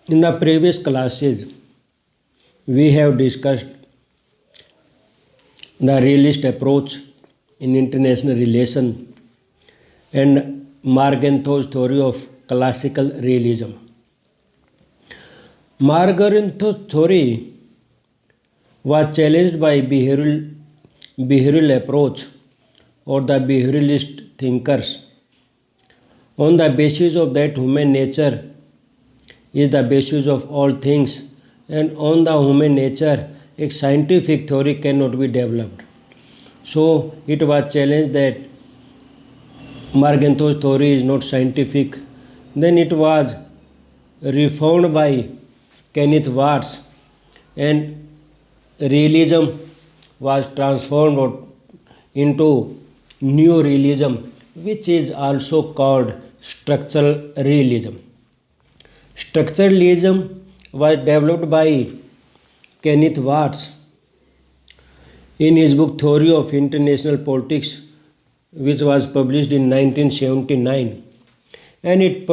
In the previous classes, we have discussed the realist approach in international relation and Margenthau's theory of classical realism. Margenthau's theory was challenged by behavioral approach or the behavioralist thinkers on the basis of that human nature is the basis of all things, and on the human nature a scientific theory cannot be developed. So it was challenged that Margenthau's theory is not scientific. Then it was reformed by Kenneth Watts, and realism was transformed into neo-realism, which is also called structural realism. Structuralism was developed by Kenneth Watts in his book Theory of International Politics, which was published in 1979, and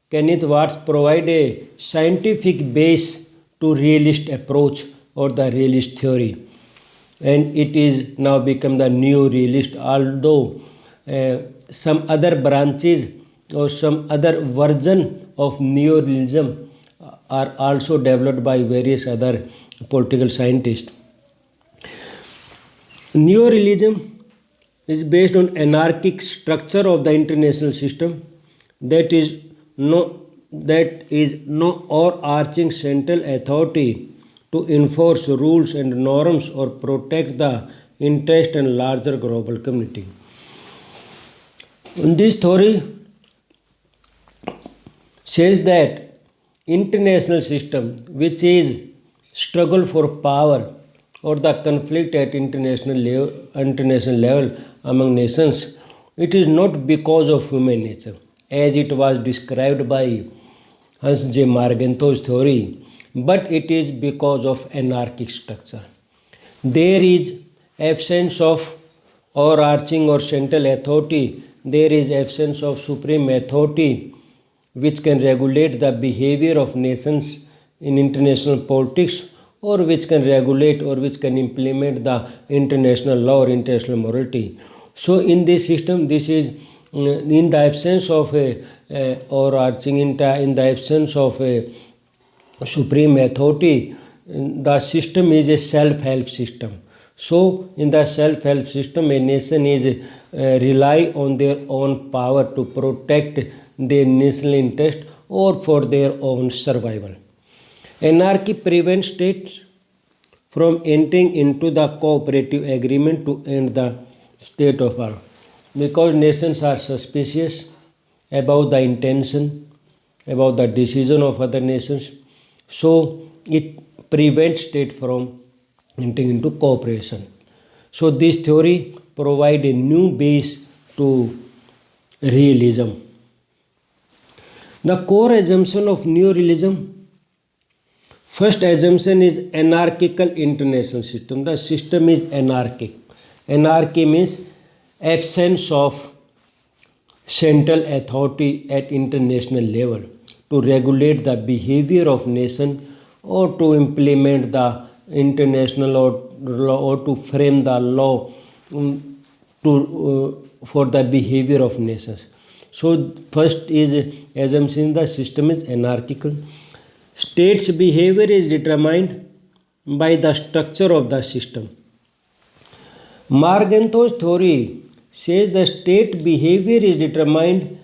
Kenneth Watts provide a scientific base to realist approach or the realist theory, and it is now become the neo-realist, although some other branches or some other version of neo-realism are also developed by various other political scientists. Neo-realism is based on anarchic structure of the international system that is no overarching central authority to enforce rules and norms or protect the interest and larger global community. This theory says that international system, which is struggle for power or the conflict at international level among nations, it is not because of human nature, as it was described by Hans J. Margenthau's theory, but it is because of anarchic structure. There is absence of overarching or central authority, there is absence of supreme authority which can regulate the behavior of nations in international politics, or which can regulate or which can implement the international law or international morality. So in this system, this is in the absence of a overarching, in the absence of a supreme authority, the system is a self-help system. So in the self-help system, a nation is rely on their own power to protect their national interest or for their own survival. Anarchy prevents states from entering into the cooperative agreement to end the state of war, because nations are suspicious about the intention, about the decision of other nations. So it prevents state from entering into cooperation. So this theory provides a new base to realism. The core assumption of neo-realism, first assumption is anarchical international system. The system is anarchic. Anarchy means absence of central authority at international level to regulate the behavior of nation or to implement the international law or to frame the law for the behavior of nations. So first is assumption the system is anarchical. State's behavior is determined by the structure of the system. Margenthau's theory says the state behavior is determined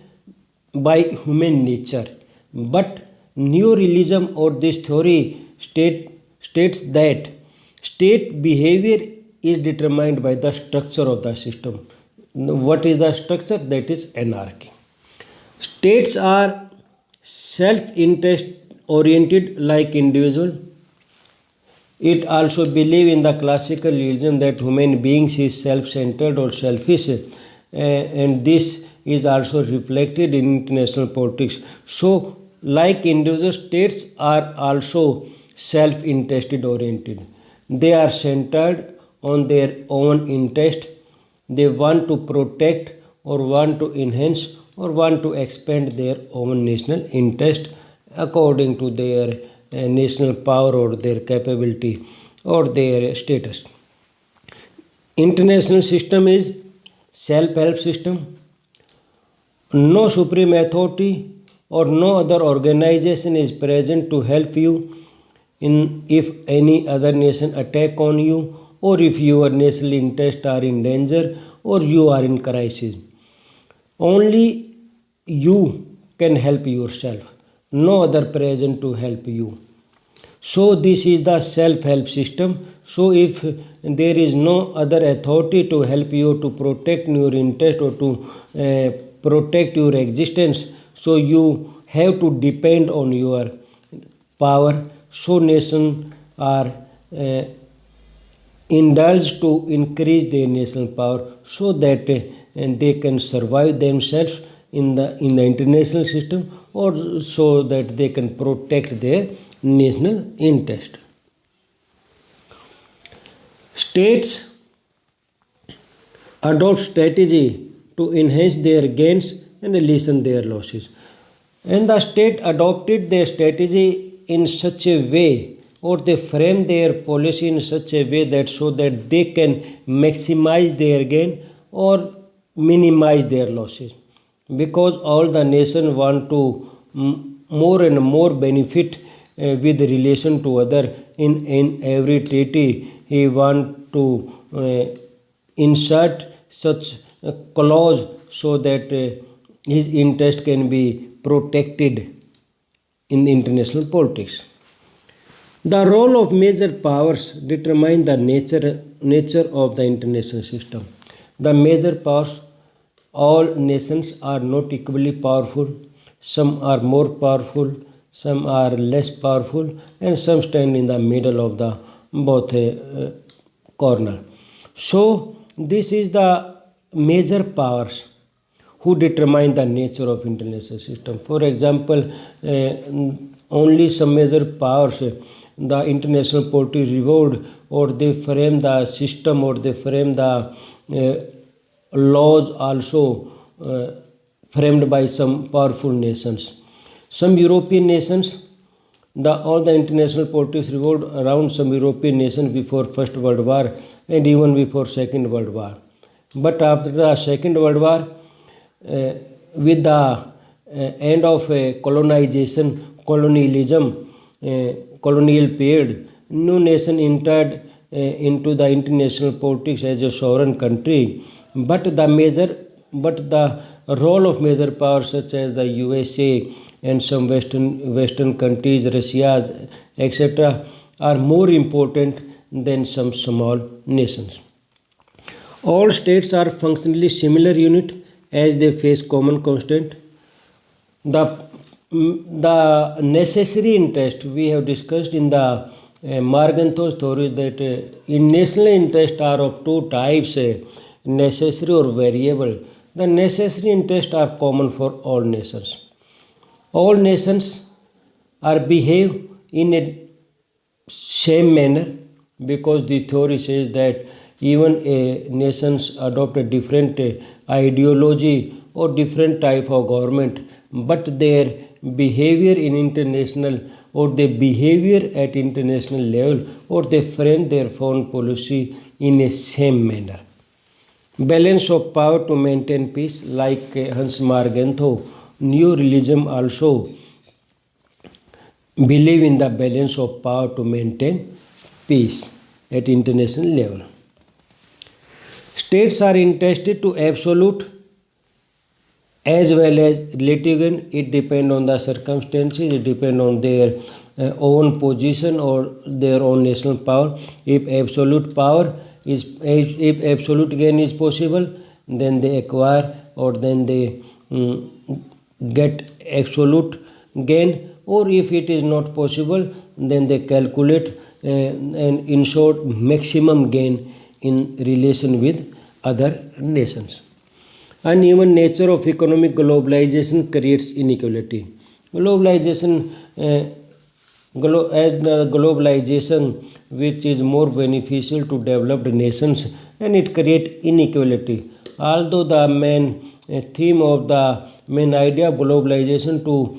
by human nature, but neo-realism or this theory states that state behavior is determined by the structure of the system. What is the structure? That is anarchy. States are self-interest oriented like individual. It also believe in the classical realism that human beings is self-centered or selfish, and this is also reflected in international politics. So like individual, states are also self-interested oriented. They are centered on their own interest. They want to protect or want to enhance or want to expand their own national interest according to their national power or their capability or their status. International system is self-help system. No supreme authority or no other organization is present to help you in if any other nation attack on you or if your national interests are in danger or you are in crisis. Only you can help yourself. No other present to help you. So this is the self-help system. So if there is no other authority to help you to protect your interest or to protect your existence, so you have to depend on your power. So nations are indulged to increase their national power so that they can survive themselves in the international system or so that they can protect their national interest. States adopt strategy to enhance their gains and lessen their losses. And the state adopted their strategy in such a way or they frame their policy in such a way that so that they can maximize their gain or minimize their losses, because all the nations want to more and more benefit with relation to other. In every treaty he want to insert such a clause so that his interest can be protected in the international politics. The role of major powers determine the nature of the international system. The major powers, all nations are not equally powerful. Some are more powerful, some are less powerful, and some stand in the middle of the both corner. So this is the major powers who determine the nature of international system. For example, only some major powers, the international politics revolved or they frame the system or they frame the laws also framed by some powerful nations. Some European nations, all the international politics revolved around some European nations before First World War and even before Second World War. But after the Second World War, with the end of colonization, colonialism, colonial period, no nation entered into the international politics as a sovereign country. But the role of major powers such as the USA and some Western countries, Russia, etc., are more important than some small nations. All states are functionally similar unit as they face common constant. The necessary interest we have discussed in the Morgenthau's theory that in national interest are of two types, necessary or variable. The necessary interests are common for all nations. All nations are behave in a same manner because the theory says that even a nations adopt a different ideology or different type of government, but their behavior in international or their behavior at international level or they frame their foreign policy in a same manner. Balance of power to maintain peace, like Hans Morgenthau, new religion also believe in the balance of power to maintain peace at international level. States are interested to absolute as well as relative gain. It depends on the circumstances, it depends on their own position or their own national power. If absolute gain is possible, then they acquire or then they get absolute gain, or if it is not possible, then they calculate and ensure maximum gain in relation with other nations. Uneven nature of economic globalization creates inequality. Globalization, which is more beneficial to developed nations, and it creates inequality. Although the main theme of the main idea of globalization to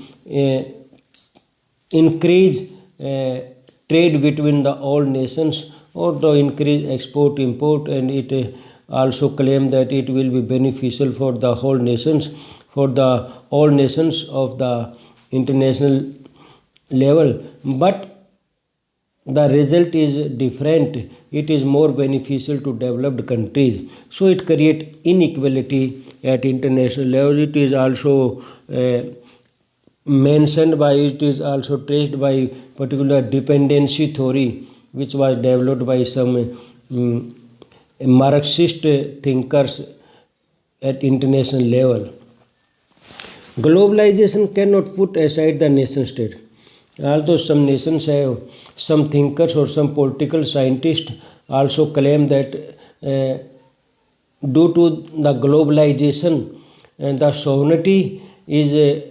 increase trade between the all nations or to increase export import, and it also claim that it will be beneficial for the whole nations, for the all nations of the international level. But the result is different. It is more beneficial to developed countries, so it create inequality at international level. It is also mentioned by, it is also traced by particular dependency theory, which was developed by some Marxist thinkers at international level. Globalization cannot put aside the nation state. Although some nations have, some thinkers or some political scientists also claim that due to the globalization, the sovereignty is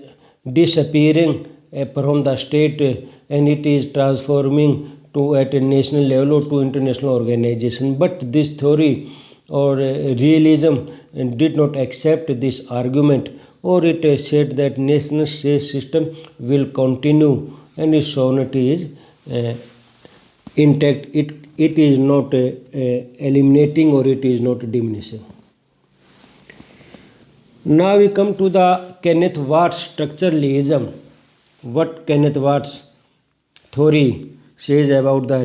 disappearing from the state, and it is transforming to at a national level or to international organization. But this theory or realism did not accept this argument, or it said that nation state system will continue and its sovereignty is intact. It is not eliminating, or it is not diminishing. Now we come to the Kenneth Watts structuralism. What Kenneth Watts theory says about the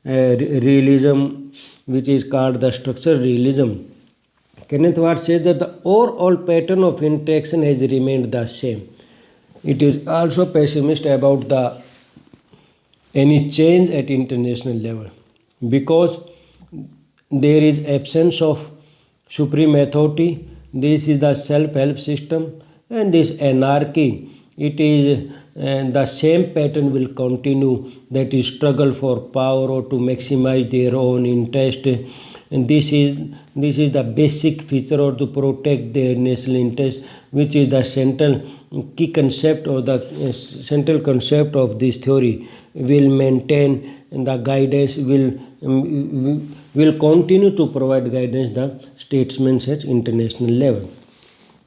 realism, which is called the structural realism. Kenneth Watts says that the overall pattern of interaction has remained the same. It is also pessimist about the any change at international level, because there is absence of supreme authority. This is the self-help system, and this anarchy. It is the same pattern will continue, that is struggle for power or to maximize their own interest. And this is the basic feature, or to protect their national interest, which is the central key concept, or the central concept of this theory. Will maintain the guidance, will continue to provide guidance the statesmen at international level.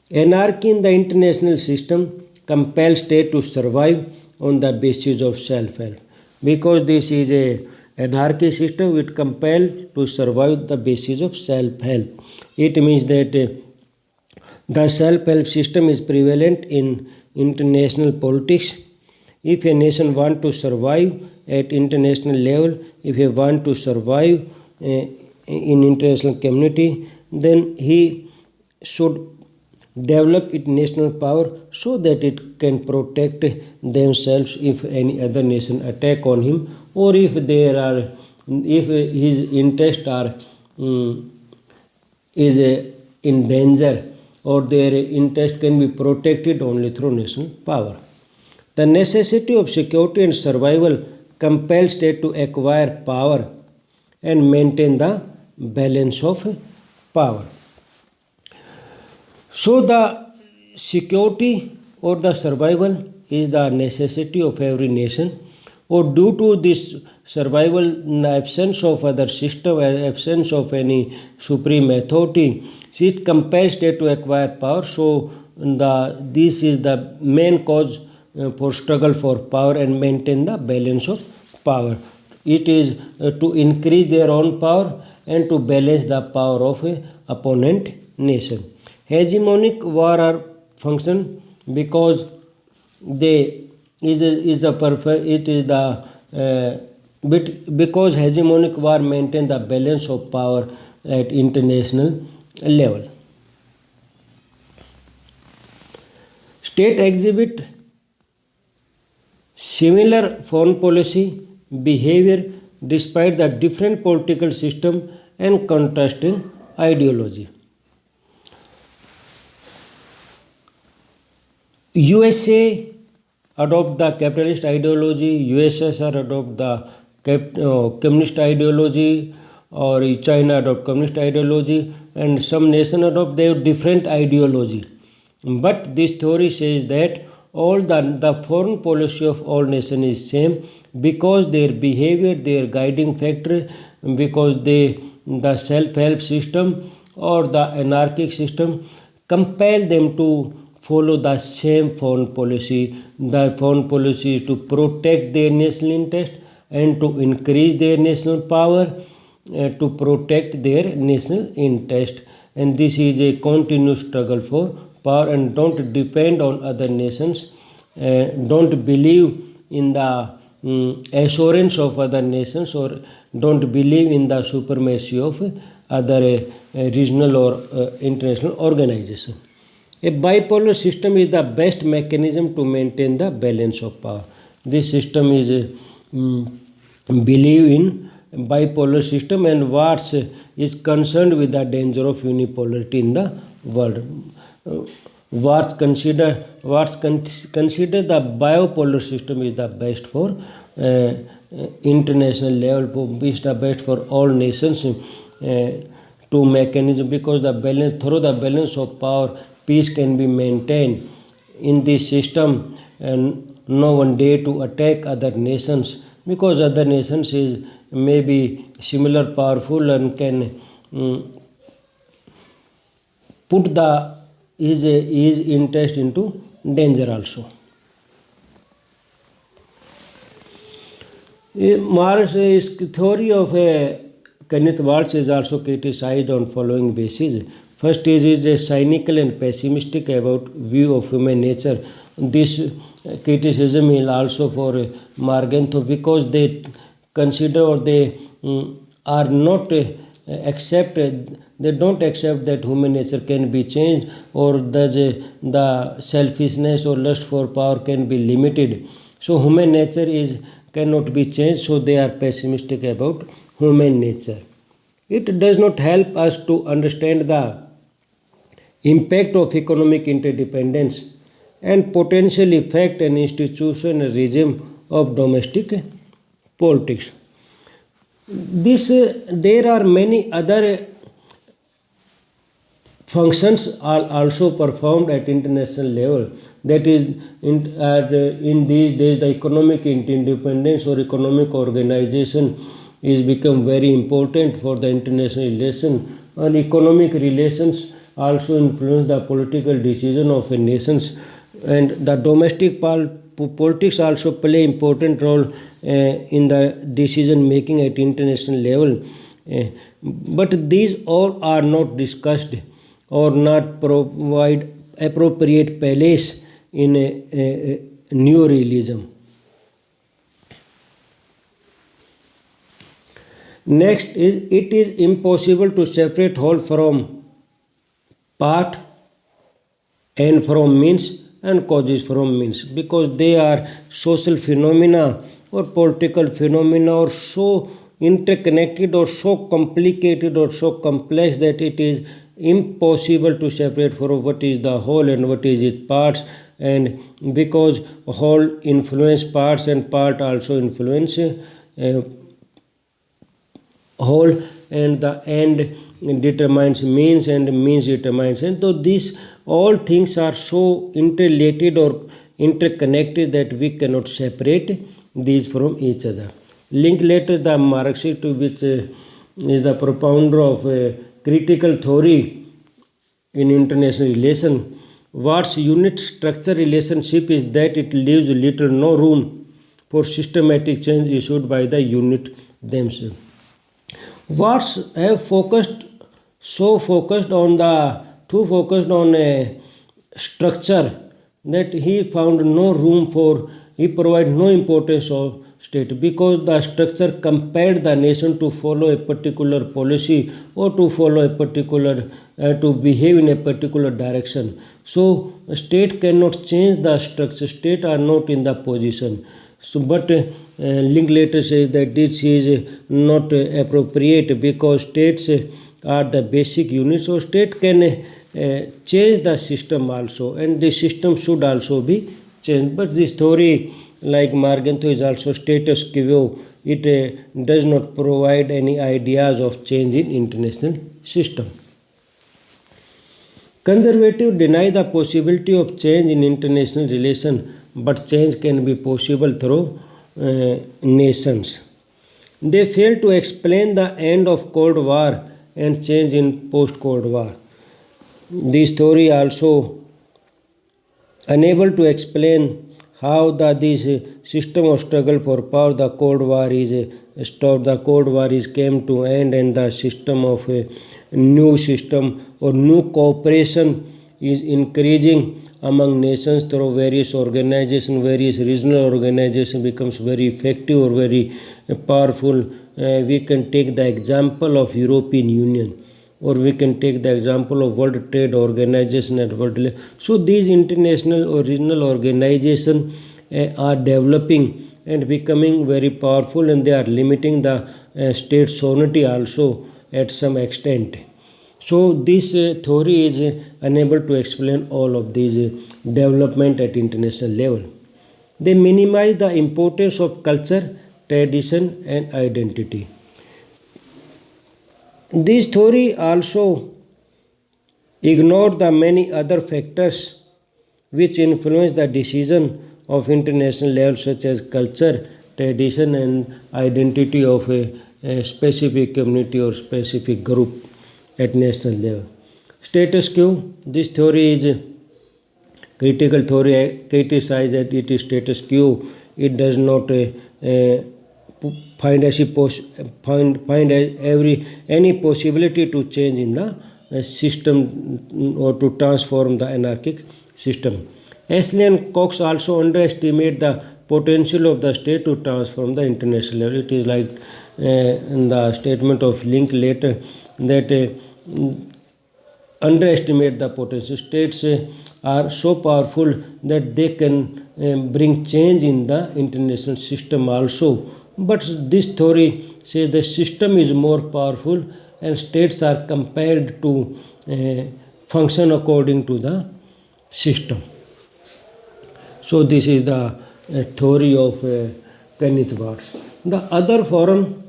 Anarchy in the international system compels state to survive on the basis of self-help. Because this is a anarchy system, it compel to survive the basis of self-help. It means that the self-help system is prevalent in international politics. If a nation want to survive at international level, if he want to survive in international community, then he should develop its national power so that it can protect themselves if any other nation attack on him, or if his interests are in danger, or their interest can be protected only through national power. The necessity of security and survival compels state to acquire power and maintain the balance of power. So the security or the survival is the necessity of every nation, or due to this survival, in the absence of other system, absence of any supreme authority, it compels state to acquire power. So this is the main cause for struggle for power and maintain the balance of power. It is to increase their own power and to balance the power of a opponent nation. Hegemonic war are function because they is a perfect. It is the because hegemonic war maintain the balance of power at international level. State exhibit similar foreign policy behavior despite the different political system and contrasting ideology. USA adopt the capitalist ideology, USSR adopt the communist ideology, or China adopt communist ideology, and some nation adopt their different ideology. But this theory says that all the foreign policy of all nations is same, because their behavior, their guiding factor, because the self-help system or the anarchic system compel them to follow the same foreign policy. The foreign policy is to protect their national interest and to increase their national power, to protect their national interest. And this is a continuous struggle for power, and don't depend on other nations. Don't believe in the assurance of other nations, or don't believe in the supremacy of other regional or international organization. A bipolar system is the best mechanism to maintain the balance of power. This system is believe in bipolar system, and Watts is concerned with the danger of unipolarity in the world. Watts consider the bipolar system is the best for international level, is the best for all nations to mechanism, because through the balance of power, peace can be maintained in this system, and no one dare to attack other nations, because other nations may be similar powerful and can put his interest into danger also. Marx's theory of Kenneth Waltz is also criticized on following basis. First is a cynical and pessimistic about view of human nature. This criticism is also for Morgenthau, because they consider, or they are not they don't accept that human nature can be changed, or the selfishness or lust for power can be limited. So human nature cannot be changed, so they are pessimistic about human nature. It does not help us to understand the impact of economic interdependence and potential effect and institution and regime of domestic politics. There are many other functions are also performed at international level. That is, in these days, the economic interdependence or economic organization is become very important for the international relation, and economic relations also influence the political decision of a nations, and the domestic politics also play important role in the decision making at international level. But these all are not discussed or not provide appropriate place in a neorealism. Next is, it is impossible to separate whole from part, and from means, and causes from means, because they are social phenomena or political phenomena, or so interconnected or so complicated or so complex that it is impossible to separate from what is the whole and what is its parts. And because whole influence parts and part also influence whole, and the end determines means and means determines end. So these all things are so interrelated or interconnected that we cannot separate these from each other. Linklater, the Marxist, which is the propounder of critical theory in international relation, Watts' unit structure relationship is that it leaves little no room for systematic change issued by the unit themselves. Watts have focused on a structure that he found no room for. He provided no importance of state, because the structure compelled the nation to follow a particular policy or to follow a particular to behave in a particular direction. So state cannot change the structure. State are not in the position. So, but Linklater says that this is not appropriate, because states are the basic units. So state can change the system also, and the system should also be changed. But this theory, like Morgenthau, is also status quo. It does not provide any ideas of change in international system. Conservatives deny the possibility of change in international relation, but change can be possible through nations. They fail to explain the end of Cold War and change in post-Cold War. This theory also unable to explain how this system of struggle for power, the Cold War is stopped, the Cold War is came to end, and the system of a new system or new cooperation is increasing among nations through various organizations, various regional organizations becomes very effective or very powerful. We can take the example of European Union, or we can take the example of World Trade Organization at world level. So these international or regional organizations are developing and becoming very powerful, and they are limiting the state sovereignty also at some extent. So this theory is unable to explain all of these development at international level. They minimize the importance of culture, tradition, and identity. This theory also ignored the many other factors which influence the decision of international level, such as culture, tradition, and identity of a specific community or specific group at national level. Status quo, this theory is critical theory criticized that it is status quo. It does not find any possibility to change in the system or to transform the anarchic system. Ashley and Cox also underestimate the potential of the state to transform the international level. It is like in the statement of Linklater that underestimate the potential. States are so powerful that they can bring change in the international system also. But this theory says the system is more powerful and states are compelled to function according to the system. So this is the theory of Kenneth Barnes. The other forum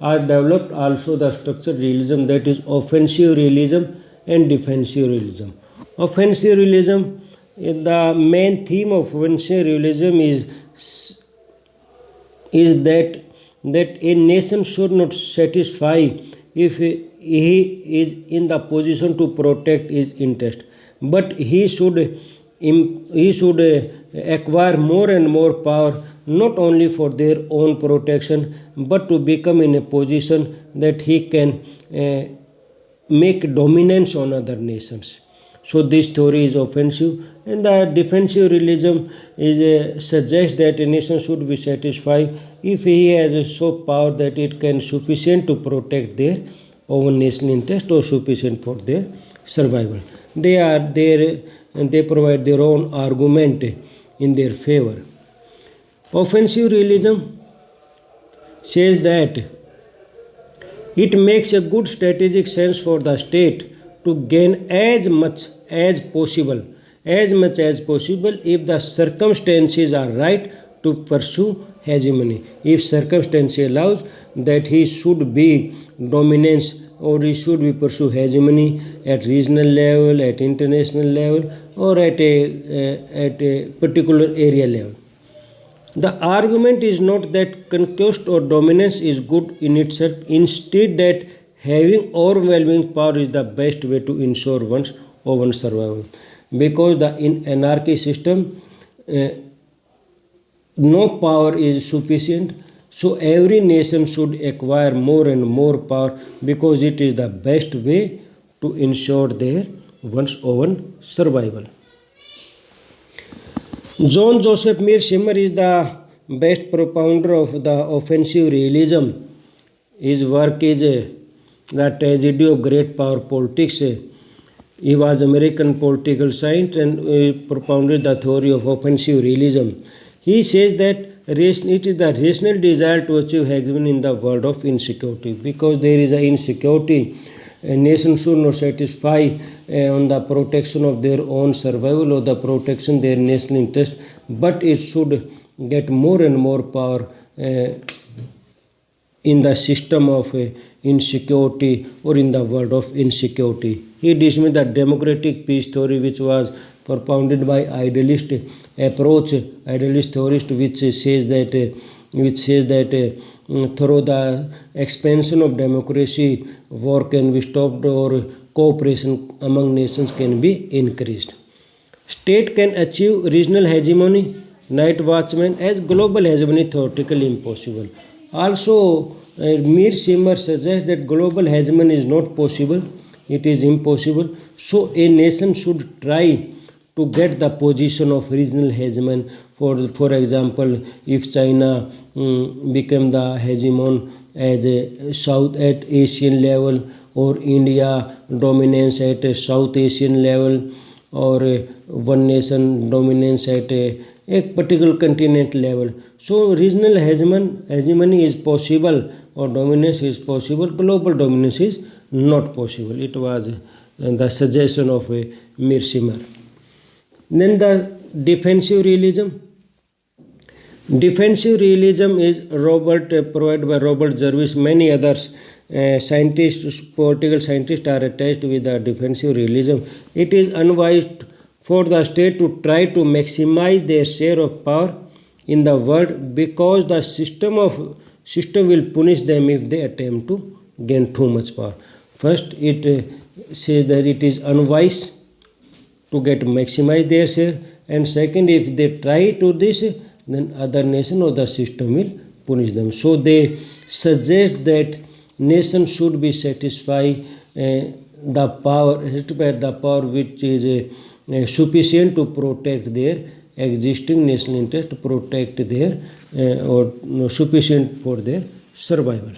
are developed also the structured realism, that is offensive realism and defensive realism. Offensive realism, the main theme of offensive realism is that a nation should not satisfy if he is in the position to protect his interest, but he should acquire more and more power, not only for their own protection, but to become in a position that he can make dominance on other nations. So this theory is offensive, and the defensive realism suggests that a nation should be satisfied if he has a so power that it can sufficient to protect their own national interest or sufficient for their survival. They are there and they provide their own argument in their favor. Offensive realism says that it makes a good strategic sense for the state to gain as much as possible if the circumstances are right to pursue hegemony. If circumstances allows that he should be dominance or he should be pursue hegemony at regional level, at international level, or at a particular area level. The argument is not that conquest or dominance is good in itself, instead that having overwhelming power is the best way to ensure one's own survival. Because in anarchy system, no power is sufficient, so every nation should acquire more and more power because it is the best way to ensure their one's own survival. John Joseph Mearsheimer is the best propounder of the offensive realism. His work is The Tragedy of Great Power Politics. He was American political scientist and propounded the theory of offensive realism. He says that it is the rational desire to achieve hegemony in the world of insecurity. Because there is an insecurity, a nation should not satisfy on the protection of their own survival or the protection of their national interest, but it should get more and more power in the system of insecurity or in the world of insecurity. He dismissed the democratic peace theory, which was propounded by idealist approach, idealist theorist, which says that through the expansion of democracy, war can be stopped or cooperation among nations can be increased. State can achieve regional hegemony, night watchman, as global hegemony theoretically impossible. Also, Mir Shimmer suggests that global hegemony is not possible, it is impossible. So, a nation should try to get the position of regional hegemon. For example, if China became the hegemon as a South at Asian level, or India dominance at a South Asian level, or one nation dominance at a particular continent level. So regional hegemony is possible, or dominance is possible. Global dominance is not possible. It was the suggestion of Mir Shimmer. Then the defensive realism. Defensive realism is provided by Robert Jervis. Many others scientists, political scientists are attached with the defensive realism. It is unwise for the state to try to maximize their share of power in the world, because the system will punish them if they attempt to gain too much power. First, it says that it is unwise to maximize their share, and second, if they try to this, then other nation or the system will punish them. So they suggest that nation should be satisfied the power which is sufficient to protect their existing national interest, to protect their or sufficient for their survival.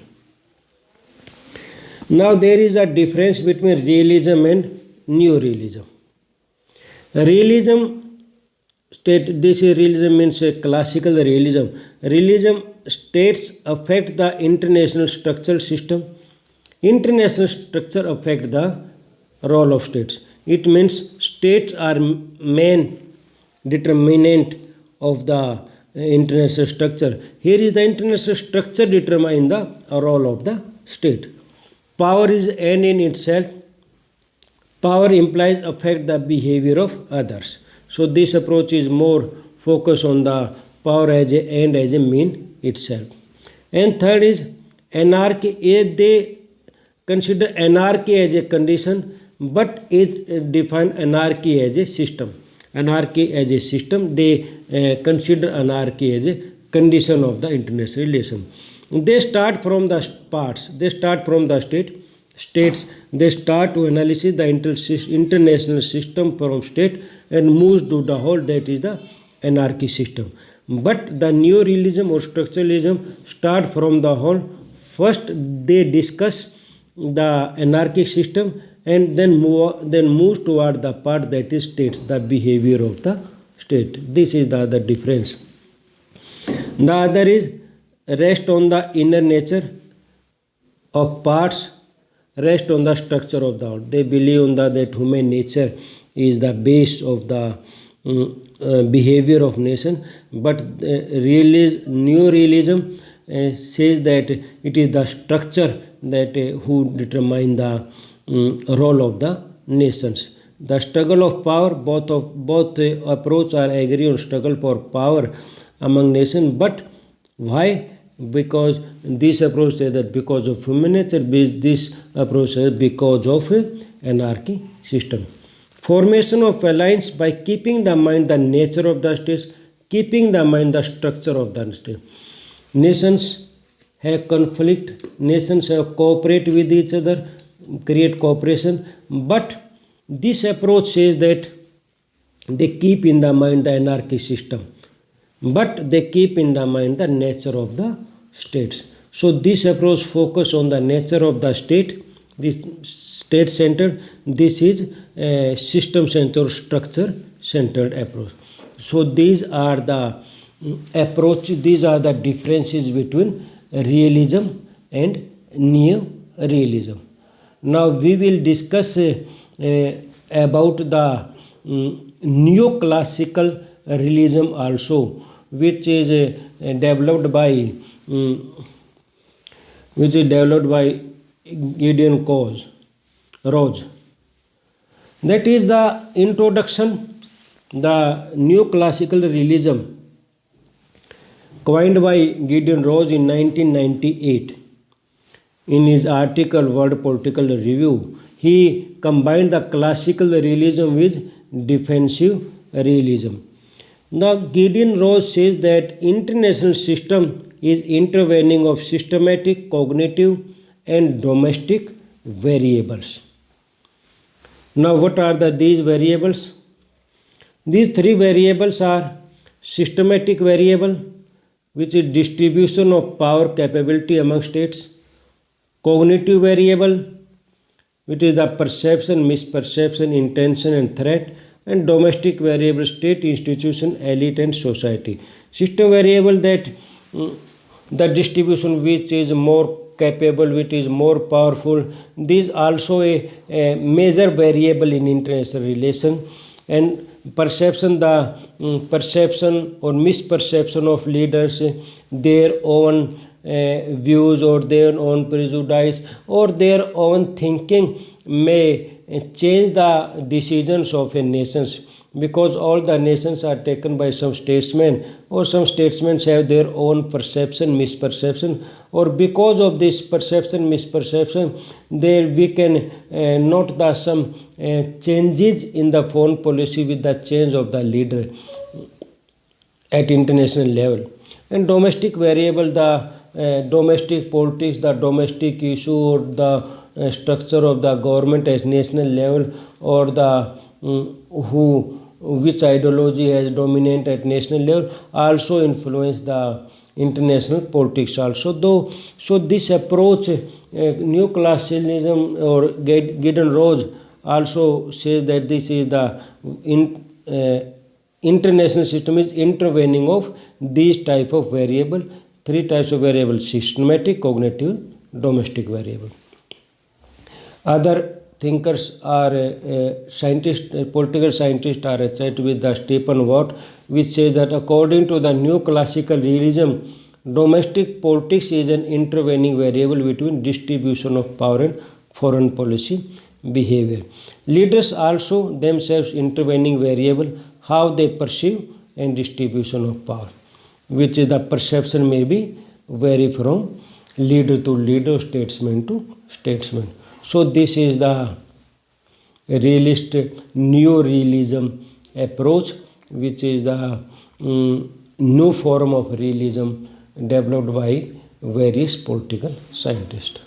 Now there is a difference between realism and neorealism. Realism means classical realism. Realism states affect the international structural system. International structure affect the role of states. It means states are main determinant of the international structure. Here is the international structure determine the role of the state. Power is end in itself. Power implies affect the behavior of others. So this approach is more focused on the power as a end, as a mean itself. And third is anarchy. They consider anarchy as a condition, but it define anarchy as a system. Anarchy as a system, they consider anarchy as a condition of the international relation. They start from the parts. They start from the states. They start to analyze the international system from state and moves to the whole, that is the anarchy system. But the neorealism or structuralism start from the whole. First they discuss the anarchic system and then moves toward the part that is states, the behavior of the state. This is the other difference. The other is rest on the inner nature of parts, rest on the structure of the out. They believe on that human nature is the base of the behavior of nation, but neorealism says that it is the structure that who determine the role of the nations. The struggle of power, both approach are agree on struggle for power among nations, but why? Because this approach says that because of human nature, this approach says because of anarchy system. Formation of alliance by keeping the mind the nature of the states, keeping the mind the structure of the state. Nations have conflict, nations have cooperate with each other, create cooperation, but this approach says that they keep in the mind the anarchy system, but they keep in the mind the nature of the states. So this approach focus on the nature of the state, this state centered, this is a system centered, structure centered approach. So these are the approach, these are the differences between realism and neo-realism. Now we will discuss about the neoclassical realism also, which is developed by Gideon Rose. That is the introduction. The neoclassical realism coined by Gideon Rose in 1998. In his article World Political Review, he combined the classical realism with defensive realism. Now, Gideon Rose says that international system is intervening of systematic, cognitive, and domestic variables. Now, what are these variables? These three variables are systematic variable, which is distribution of power capability among states; cognitive variable, which is the perception, misperception, intention, and threat; and domestic variable, state, institution, elite, and society. System variable, that the distribution which is more capable, which is more powerful. This also a major variable in international relation. And perception, the perception or misperception of leaders, their own views or their own prejudice or their own thinking may change the decisions of a nation, because all the nations are taken by some statesmen, or some statesmen have their own perception, misperception, or because of this perception, misperception, there we can note the some changes in the foreign policy with the change of the leader at international level. And domestic variable, the domestic politics, the domestic issue, or the structure of the government at national level, or the which ideology has dominant at national level, also influence the international politics also. Though, so this approach, new classicalism or Gideon Rose also says that this is the international system is intervening of these type of variable, three types of variable: systematic, cognitive, domestic variable. Other thinkers are scientists, political scientists are associated with the Stephen Watt, which says that according to the new classical realism, domestic politics is an intervening variable between distribution of power and foreign policy behavior. Leaders also themselves intervening variable, how they perceive and distribution of power, which is the perception may be vary from leader to leader, statesman to statesman. So this is the realist neo-realism approach, which is the new form of realism developed by various political scientists.